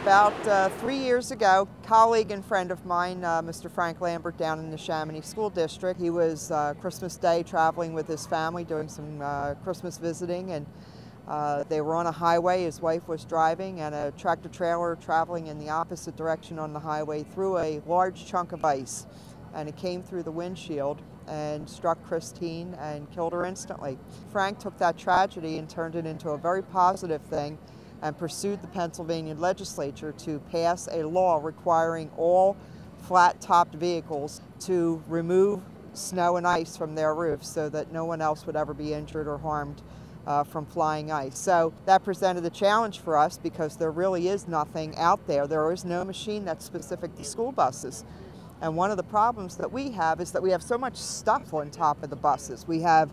About 3 years ago, a colleague and friend of mine, Mr. Frank Lambert down in the Chamonix School District, he was Christmas Day traveling with his family doing some Christmas visiting, and they were on a highway. His wife was driving, and a tractor trailer traveling in the opposite direction on the highway threw a large chunk of ice, and it came through the windshield and struck Christine and killed her instantly. Frank took that tragedy and turned it into a very positive thing and pursued the Pennsylvania legislature to pass a law requiring all flat-topped vehicles to remove snow and ice from their roofs so that no one else would ever be injured or harmed from flying ice. So that presented a challenge for us because there really is nothing out there. There is no machine that's specific to school buses. And one of the problems that we have is that we have so much stuff on top of the buses. We have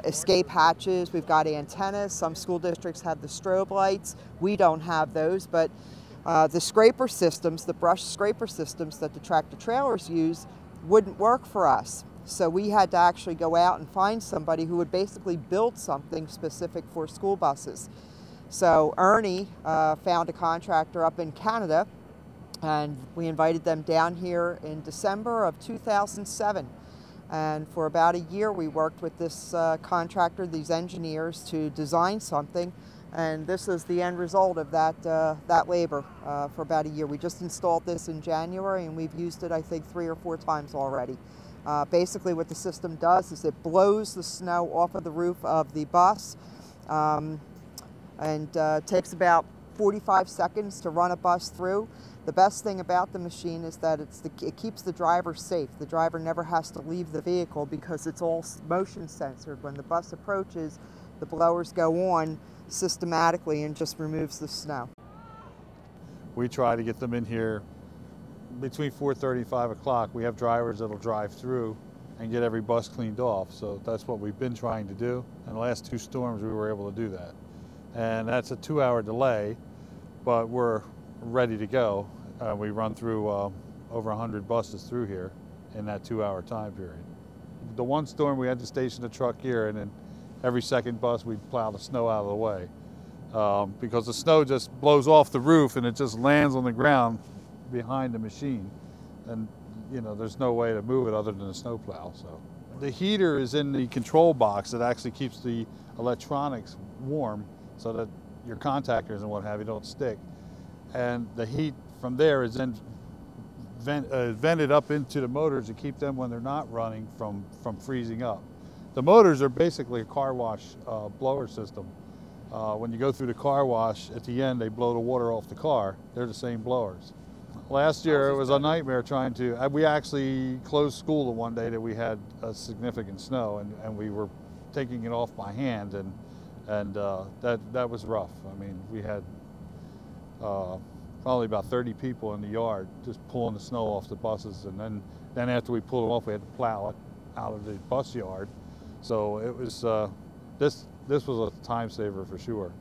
escape hatches, we've got antennas, some school districts have the strobe lights, we don't have those, but the scraper systems, the brush scraper systems that the tractor trailers use wouldn't work for us. So we had to actually go out and find somebody who would basically build something specific for school buses. So Ernie found a contractor up in Canada, and we invited them down here in December of 2007. And for about a year we worked with this contractor, these engineers, to design something, and this is the end result of that labor for about a year. We just installed this in January, and we've used it I think 3 or 4 times already. Basically what the system does is it blows the snow off of the roof of the bus, and takes about 45 seconds to run a bus through. The best thing about the machine is that it keeps the driver safe. The driver never has to leave the vehicle because it's all motion censored. When the bus approaches, the blowers go on systematically and just removes the snow. We try to get them in here between 4:30 and 5 o'clock. We have drivers that'll drive through and get every bus cleaned off. So that's what we've been trying to do. In the last 2 storms, we were able to do that. And that's a 2-hour delay, but we're ready to go. We run through over 100 buses through here in that 2-hour time period. The one storm we had to station a truck here, and then every second bus we'd plow the snow out of the way because the snow just blows off the roof and it just lands on the ground behind the machine, and you know there's no way to move it other than a snow plow. So the heater is in the control box that actually keeps the electronics warm so that your contactors and what have you don't stick, and the heat from there is then vented up into the motors to keep them, when they're not running, from freezing up. The motors are basically a car wash blower system. When you go through the car wash, at the end they blow the water off the car. They're the same blowers. Last year it was a nightmare trying to, we actually closed school the one day that we had a significant snow, and we were taking it off by hand, and that was rough. I mean, we had probably about 30 people in the yard just pulling the snow off the buses, and then after we pulled them off, we had to plow it out of the bus yard. So it was this was a time saver for sure.